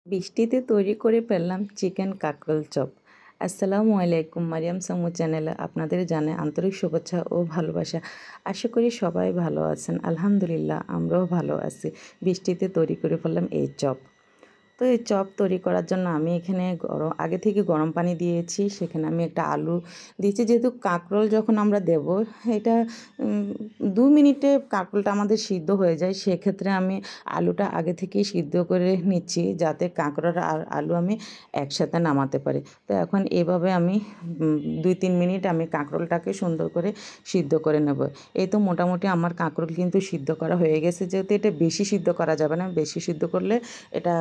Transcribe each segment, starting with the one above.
বৃষ্টিতে তৈরি করে ফেললাম চিকেন কাঁকরোল চপ। আসসালামু আলাইকুম, মারিয়াম সামু চ্যানেলে আপনাদের জানাই আন্তরিক শুভেচ্ছা ও ভালোবাসা। আশা করি সবাই ভালো আছেন। আলহামদুলিল্লাহ আমরাও ভালো আছি। বৃষ্টিতে তৈরি করে ফেললাম এই চপ। তো এই চপ তৈরি করার জন্য আমি এখানে আগে থেকে গরম পানি দিয়েছি, সেখানে আমি একটা আলু দিয়েছি। যেহেতু কাঁকরোল যখন আমরা দেব, এটা 2 মিনিটে কাঁকরোলটা আমাদের সিদ্ধ হয়ে যায়। সেক্ষেত্রে আমি আলুটা আগে থেকেই সিদ্ধ করে নিচ্ছি, যাতে কাঁকরোল আর আলু আমি একসাথে নামাতে পারি। তো এখন এভাবে আমি 2-3 মিনিট আমি কাঁকরোলটাকে সুন্দর করে সিদ্ধ করে নেব। এই তো মোটামুটি আমার কাঁকরোল কিন্তু সিদ্ধ করা হয়ে গেছে। যেহেতু এটা বেশি সিদ্ধ করা যাবে না, বেশি সিদ্ধ করলে এটা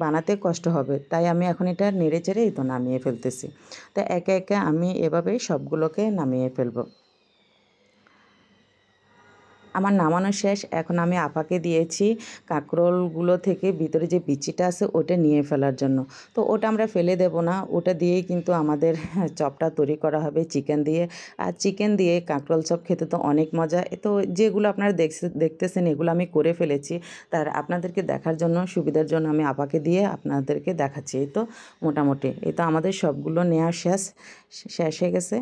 বানাতে কষ্ট হবে। তাই আমি এখন এটা নেড়ে চেড়ে এই তো নামিয়ে ফেলতেছি। তো একে একে আমি এভাবেই সবগুলোকে নামিয়ে ফেলবো। আমার নামানো শেষ। এখন আমি আপাকে দিয়েছি কাঁকরোলগুলো থেকে ভিতরে যে বিচিটা আছে ওটা নিয়ে ফেলার জন্য। তো ওটা আমরা ফেলে দেব না, ওটা দিয়েই কিন্তু আমাদের চপটা তৈরি করা হবে চিকেন দিয়ে। আর চিকেন দিয়ে কাঁকরোল চপ খেতে তো অনেক মজা। তো যেগুলো আপনারা দেখতেছেন এগুলো আমি করে ফেলেছি। তার আপনাদেরকে দেখার জন্য, সুবিধার জন্য আমি আপাকে দিয়ে আপনাদেরকে দেখাচ্ছি। এই তো মোটামুটি এই তো আমাদের সবগুলো নেওয়া শেষ হয়ে গেছে।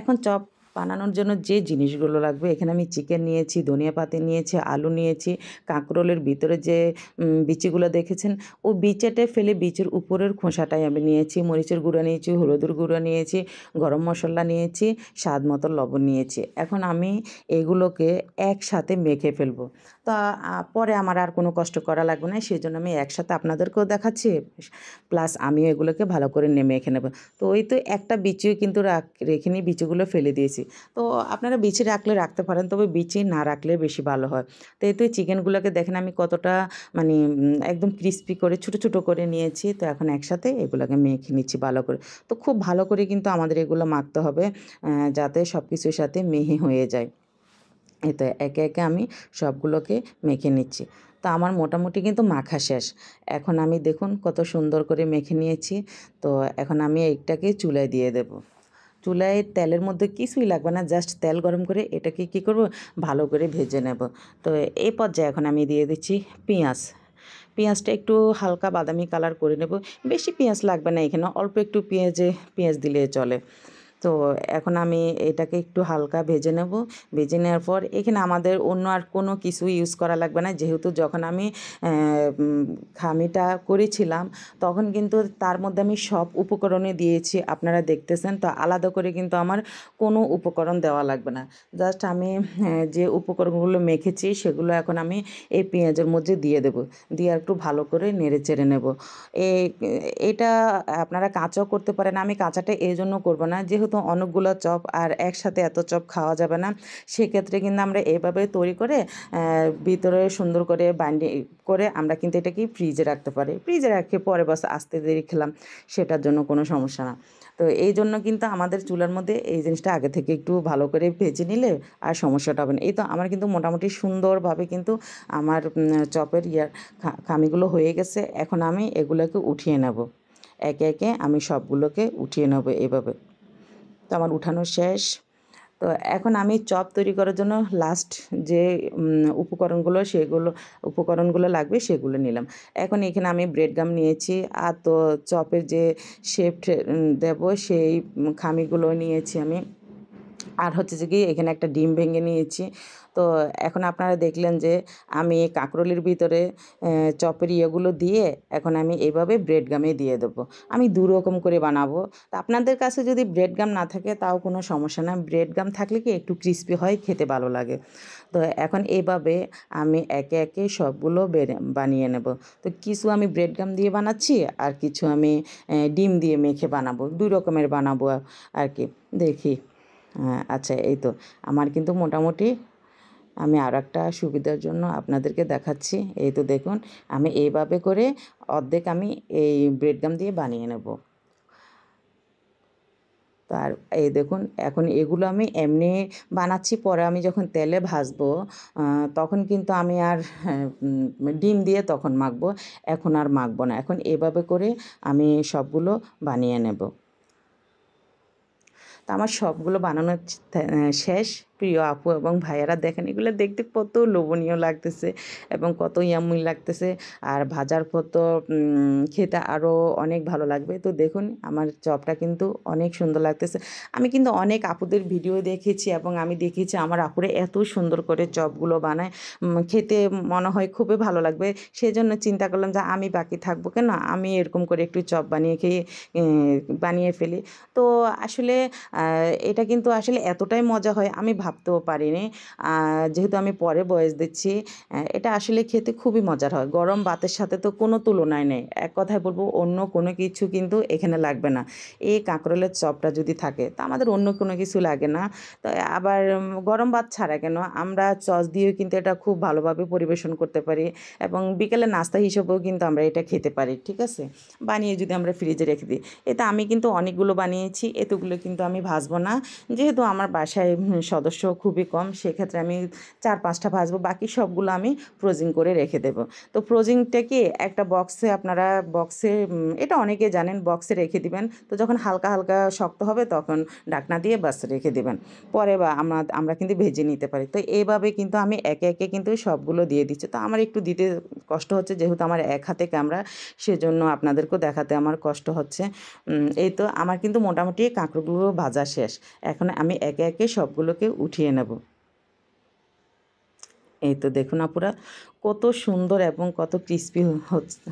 এখন চপ বানানোর জন্য যে জিনিসগুলো লাগবে, এখানে আমি চিকেন নিয়েছি, ধনিয়া পাতা নিয়েছি, আলু নিয়েছি, কাঁকরোলের ভিতরে যে বিচিগুলো দেখেছেন ও বিচিটা ফেলে বিচির উপরের খোসাটাই আমি নিয়েছি, মরিচের গুঁড়া নিয়েছি, হলুদের গুঁড়া নিয়েছি, গরম মশলা নিয়েছি, স্বাদ মতো লবণ নিয়েছি। এখন আমি এগুলোকে একসাথে মেখে ফেলবো। তা পরে আমার আর কোনো কষ্ট করা লাগবে না, সেই জন্য আমি একসাথে আপনাদেরকেও দেখাচ্ছি, প্লাস আমিও এগুলোকে ভালো করে মেখে নেব। তো ওই তো একটা বিচিও কিন্তু রেখে নিই, বিচিগুলো ফেলে দিয়েছি। তো আপনারা বিচি রাখলে রাখতে পারেন, তবে বিচি না রাখলে বেশি ভালো হয়। তো এই তো চিকেনগুলোকে দেখেন আমি কতটা মানে একদম ক্রিস্পি করে ছোটো ছোটো করে নিয়েছি। তো এখন একসাথে এগুলোকে মেখে নিচ্ছি ভালো করে। তো খুব ভালো করে কিন্তু আমাদের এগুলো মাখতে হবে, যাতে সব কিছুর সাথে মিহি হয়ে যায়। এই তো একে একে আমি সবগুলোকে মেখে নিচ্ছি। তো আমার মোটামুটি কিন্তু মাখা শেষ। এখন আমি দেখুন কত সুন্দর করে মেখে নিয়েছি। তো এখন আমি এইটাকে চুলায় দিয়ে দেব। চুলায় তেলের মধ্যে কিছুই লাগবে না, জাস্ট তেল গরম করে এটাকে কী করব, ভালো করে ভেজে নেব। তো এই পর্যায়ে এখন আমি দিয়ে দিচ্ছি পেঁয়াজ। পেঁয়াজটা একটু হালকা বাদামি কালার করে নেব। বেশি পেঁয়াজ লাগবে না এখানে, অল্প একটু পেঁয়াজ দিলে চলে। তো এখন আমি এটাকে একটু হালকা ভেজে নেব। ভেজে নেওয়ার পর এখানে আমাদের অন্য আর কোনো কিছু ইউজ করা লাগবে না, যেহেতু যখন আমি খামিটা করেছিলাম তখন কিন্তু তার মধ্যে আমি সব উপকরণই দিয়েছি, আপনারা দেখতেছেন। তো আলাদা করে কিন্তু আমার কোনো উপকরণ দেওয়া লাগবে না। জাস্ট আমি যে উপকরণগুলো মেখেছি সেগুলো এখন আমি এই পেঁয়াজের মধ্যে দিয়ে দেব। দিয়ে একটু ভালো করে নেড়ে চেড়ে নেব। এই এটা আপনারা কাঁচাও করতে পারেন। আমি কাঁচাটা এই জন্য করব না, যেহেতু অনেকগুলো চপ আর একসাথে এত চপ খাওয়া যাবে না। সেক্ষেত্রে কিন্তু আমরা এভাবে তৈরি করে ভিতরে সুন্দর করে করে আমরা কিন্তু এটাকে ফ্রিজে রাখতে পারি। ফ্রিজে রাখে পরে বাস আস্তে দেরি খেলাম, সেটার জন্য কোনো সমস্যা না। তো এই জন্য কিন্তু আমাদের চুলার মধ্যে এই জিনিসটা আগে থেকে একটু ভালো করে ভেজে নিলে আর সমস্যাটা হবে না। এই তো আমার কিন্তু মোটামুটি সুন্দরভাবে কিন্তু আমার চপের খামিগুলো হয়ে গেছে। এখন আমি এগুলোকে উঠিয়ে নেব। একে একে আমি সবগুলোকে উঠিয়ে নেব এভাবে। তো আমার উঠানো শেষ। তো এখন আমি চপ তৈরি করার জন্য লাস্ট যে উপকরণগুলো লাগবে সেগুলো নিলাম। এখন এখানে আমি ব্রেড গাম নিয়েছি, আর তো চপের যে শেপ দেব সেই খামিগুলো নিয়েছি আমি। আর হচ্ছে যে কি এখানে একটা ডিম ভেঙে নিয়েছি। তো এখন আপনারা দেখলেন যে আমি কাঁকরোলের ভিতরে চপের ইয়েগুলো দিয়ে এখন আমি এইভাবে ব্রেড গামে দিয়ে দেবো। আমি 2 রকম করে বানাবো। তো আপনাদের কাছে যদি ব্রেড গাম না থাকে তাও কোনো সমস্যা না। ব্রেড গাম থাকলে কি একটু ক্রিস্পি হয়, খেতে ভালো লাগে। তো এখন এইভাবে আমি একে একে সবগুলো বানিয়ে নেব। তো কিছু আমি ব্রেড গাম দিয়ে বানাচ্ছি, আর কিছু আমি ডিম দিয়ে মেখে বানাবো। 2 রকমের বানাবো আর কি। দেখি। আচ্ছা এই তো আমার কিন্তু মোটামুটি আমি আরেকটা সুবিধার জন্য আপনাদেরকে দেখাচ্ছি। এই তো দেখুন আমি এইভাবে করে অর্ধেক আমি এই ব্রেড গাম দিয়ে বানিয়ে নেব। তার এই দেখুন এখন এগুলো আমি এমনি বানাচ্ছি, পরে আমি যখন তেলে ভাজবো তখন কিন্তু আমি আর ডিম দিয়ে তখন মাখবো, এখন আর মাখবো না। এখন এভাবে করে আমি সবগুলো বানিয়ে নেব। তো আমার সবগুলো বানানো শেষ। প্রিয় আপু এবং ভাইয়ারা দেখেন এগুলো দেখতে কত লোভনীয় লাগতেছে এবং কত ইয়াম্মি লাগতেছে। আর ভাজার পর তো খেতে আরও অনেক ভালো লাগবে। তো দেখুন আমার চপটা কিন্তু অনেক সুন্দর লাগতেছে। আমি কিন্তু অনেক আপুদের ভিডিও দেখেছি এবং আমি দেখেছি আমার আপুরা এত সুন্দর করে চপগুলো বানায়, খেতে মনে হয় খুবই ভালো লাগবে। সেজন্য চিন্তা করলাম যে আমি বাকি থাকবো কেন, আমি এরকম করে একটু চপ বানিয়ে খেয়ে বানিয়ে ফেলি। তো আসলে এটা কিন্তু আসলে এতটাই মজা হয় আমি ভাবতেও পারিনি। যেহেতু আমি পরে বয়েস দিচ্ছি, এটা আসলে খেতে খুবই মজার হয়। গরম ভাতের সাথে তো কোনো তুলনায় নেই। এক কথায় বলব অন্য কোনো কিছু কিন্তু এখানে লাগবে না। এই কাঁকরোলের চপটা যদি থাকে তা আমাদের অন্য কোনো কিছু লাগে না। তো আবার গরম ভাত ছাড়া কেন, আমরা সস দিয়েও কিন্তু এটা খুব ভালোভাবে পরিবেশন করতে পারি এবং বিকেলে নাস্তা হিসেবেও কিন্তু আমরা এটা খেতে পারি। ঠিক আছে? বানিয়ে যদি আমরা ফ্রিজে রেখে দিই। এতে আমি কিন্তু অনেকগুলো বানিয়েছি। এতগুলো কিন্তু আমি ভাজবো না। যেহেতু আমার বাসায় সদস্য খুবই কম, সেক্ষেত্রে আমি ৪-৫টা ভাজবো। বাকি সবগুলো আমি ফ্রোজিং করে রেখে দেবো। তো ফ্রোজিংটা কি একটা বক্সে আপনারা এটা অনেকে জানেন, বক্সে রেখে দিবেন। তো যখন হালকা, হালকা শক্ত হবে তখন ঢাকনা দিয়ে বাস রেখে দিবেন। পরে বা আমরা কিন্তু ভেজে নিতে পারি। তো এভাবে কিন্তু আমি একে, একে কিন্তু সবগুলো দিয়ে দিচ্ছি। তো আমার একটু দিতে কষ্ট হচ্ছে যেহেতু আমার এক হাতে ক্যামেরা, সেজন্য আপনাদেরকেও দেখাতে আমার কষ্ট হচ্ছে। এই তো আমার কিন্তু মোটামুটি কাঁকরোলগুলো ভাজা শেষ। এখন আমি একে, একে সবগুলোকে উঠিয়ে নেব। এই তো দেখুন আপুরা কত সুন্দর এবং কত ক্রিস্পি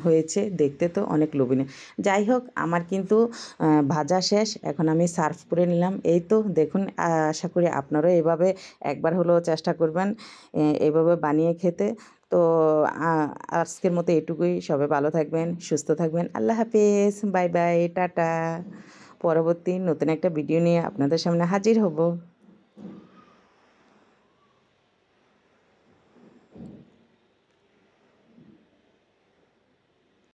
হয়েছে, দেখতে তো অনেক লোভনীয়। যাই হোক আমার কিন্তু ভাজা শেষ, এখন আমি সার্ভ করে নিলাম। এই তো দেখুন, আশা করি আপনারাও এভাবে একবার হলেও চেষ্টা করবেন এভাবে বানিয়ে খেতে। তো আজকের মতো এটুকুই। সবাই ভালো থাকবেন, সুস্থ থাকবেন। আল্লাহ হাফেজ, বাই বাই, টাটা। পরবর্তী নতুন একটা ভিডিও নিয়ে আপনাদের সামনে হাজির হব।